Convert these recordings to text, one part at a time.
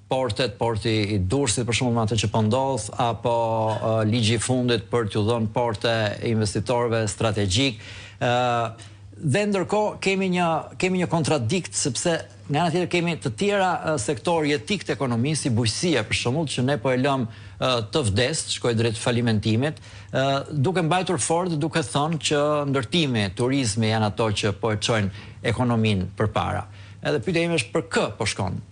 porti i Durrësit për shembull atë që po ndodh, apo ligji i fundit për t'u dhënë porte investitorëve strategjik. Dhe ndërkohë kemi një kontradikt, sepse nga ana tjetër kemi të tjera sektor jetik të ekonomisë, si bujqësia për shembull, që ne po e lëm të vdes, shkoj drejt falimentimit, duke mbajtur fort, duke thënë që ndërtimi, turizmi janë ato që po e çojnë ekonominë përpara. Edhe pyetja ime është për kë po shkon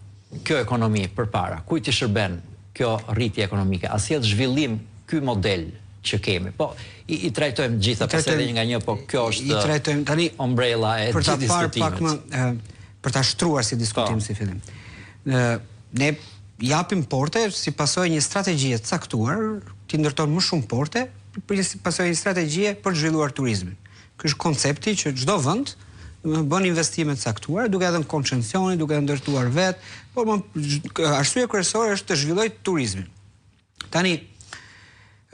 kjo ekonomi përpara? Kujt i shërben kjo rritje ekonomike? A sjell zhvillim ky model që kemi? Po i trajtojmë gjitha pas edhe një nga një, po kjo është i trajtojmë tani ombrella e gjithë diskutimit. Për ta shtruar si diskutim si fillim. Ne japim porte si pasojë një strategjie të caktuar, ti ndërton më shumë porte, si pasojë një strategjie për të zhvilluar turizmin. Ky është koncepti që çdo vend bën investime të caktuara, duke dhënë koncesionin, duke ndërtuar vet, por arsyeja kryesore është të zhvillojë turizmin. Tani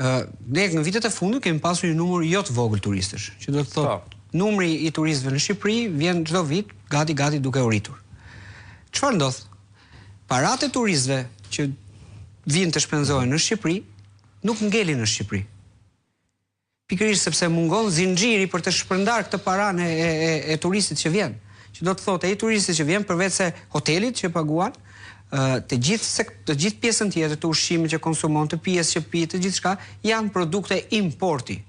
ne në vitet e fundit kemi pasur një numër jo të vogël turistësh, që do të thotë numri i turistëve në Shqipëri vjen çdo vit gati duke u rritur. Çfarë ndodh? Paratë e turistëve që vinë të shpenzohen në Shqipëri nuk ngelin në Shqipëri. Pikërisht sepse mungon zinxhiri për të shpërndar këtë paranë e turistit që vjen. Që do të thotë ai turisti që vjen përveç se hotelit që paguan, të gjithë pjesën tjetër të ushqimit që konsumon, të pijes që pi, të gjithçka janë produkte importi.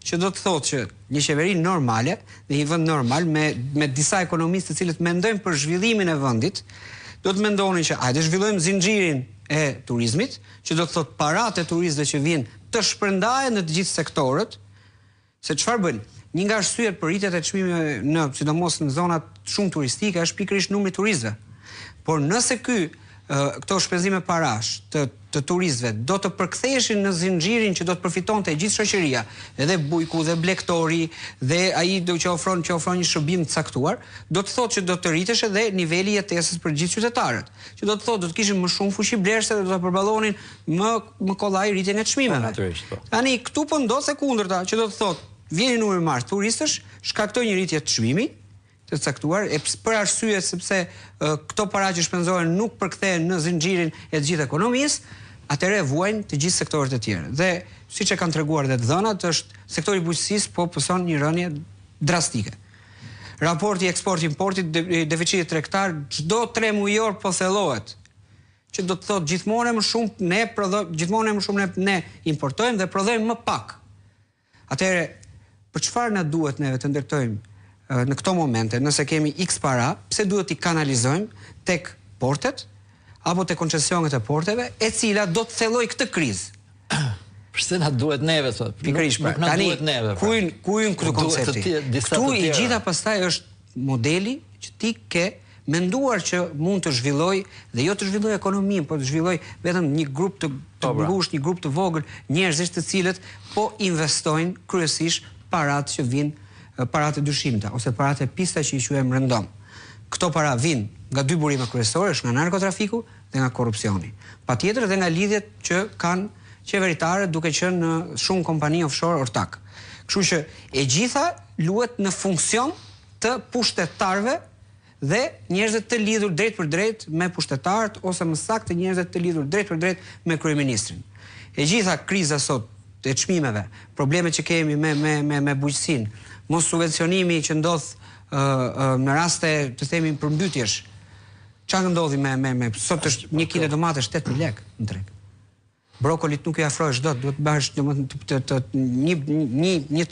Që do të thotë që një qeveri normale dhe një vend normal me disa ekonomistë të cilët mendojnë për zhvillimin e vendit, do të mendonin që hajde zhvillojmë zinxhirin e turizmit, që do të thotë paratë e turistëve që vinë të shpërndahen në të gjithë sektorët, se çfarë bën? Një nga arsyet për rritjet e çmimeve sidomos në zonat shumë turistike është pikërisht numri turistëve. Por nëse këto shpenzime parash të turistëve do të përktheheshin në zinxhirin që do të përfitonte gjithë shoqëria, edhe bujku dhe blegtori dhe ai që ofron një shërbim të caktuar, do të thotë që do të rritesh edhe niveli i jetesës për gjithë qytetarët. Që do të thotë do të kishin më shumë fuqi blerëse dhe do ta përballonin më kollaj rritjen e çmimeve. Tani këtu po ndodh e kundërta, që do të thotë vjen një numër i madh turistësh, shkaktoi një rritje të çmimit të caktuar, për arsye sepse këto para që shpenzohen nuk përkthehen në zinxhirin e të gjithë ekonomisë, atëherë vuajnë të gjithë sektorët e tjerë. Dhe siç e kanë treguar edhe të dhënat, është sektori i bujqësisë po pëson një rënje drastike. Raporti eksport-importit, deficiti tregtar çdo 3 mujor po thellohet. Që do të thotë gjithmonë më shumë ne importojmë dhe prodhojmë më pak. Atëherë, për çfarë na duhet neve të ndërtojmë në këto momente, nëse kemi X para, pse duhet i kanalizojmë tek portet apo tek koncesionet e porteve, e cila do të thellojë këtë krizë. Pse na duhet neve thotë? Pikërisht, na duhet neve. Ku hyn këtu koncepti? Këtu i gjitha pastaj është modeli që ti ke menduar që mund të zhvilloj dhe jo të zhvilloj ekonominë, por të zhvilloj vetëm një grup të ngushtë, një grup të vogël njerëzish të cilët po investojnë kryesisht paratë që vinë paratë dyshimta ose paratë pista që i quajmë random. Këto para vinë nga dy burime kryesore, është nga narkotrafiku dhe nga korrupsioni. Patjetër edhe nga lidhjet që kanë qeveritare duke qenë në shumë kompani offshore ortak. Kështu që e gjitha luhet në funksion të pushtetarëve dhe njerëzve të lidhur drejt për drejt me pushtetarët ose më saktë njerëzve të lidhur drejt për drejt me kryeministrin. E gjitha kriza sot e çmimeve, problemet që kemi me bujqësinë, mos subvencionimi që ndodh në raste të themi përmbytjesh. Çfarë ndodhi me sot është 1 kg domate 8.000 lekë në treg. Brokolit nuk i afrohesh dot, duhet bash një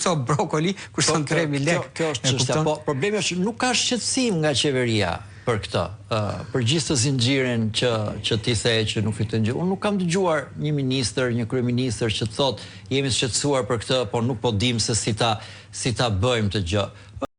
cop brokoli kushton 3.000 lekë. Kjo është çështja, po problemi është nuk ka shqetësim nga qeveria për këtë, për gjithë të zinxhirin që ti the që nuk fitojnë gjë. Unë nuk kam dëgjuar një ministër, një kryeministër që thotë jemi të shqetësuar për këtë, por nuk po dim se si ta bëjmë të gjë.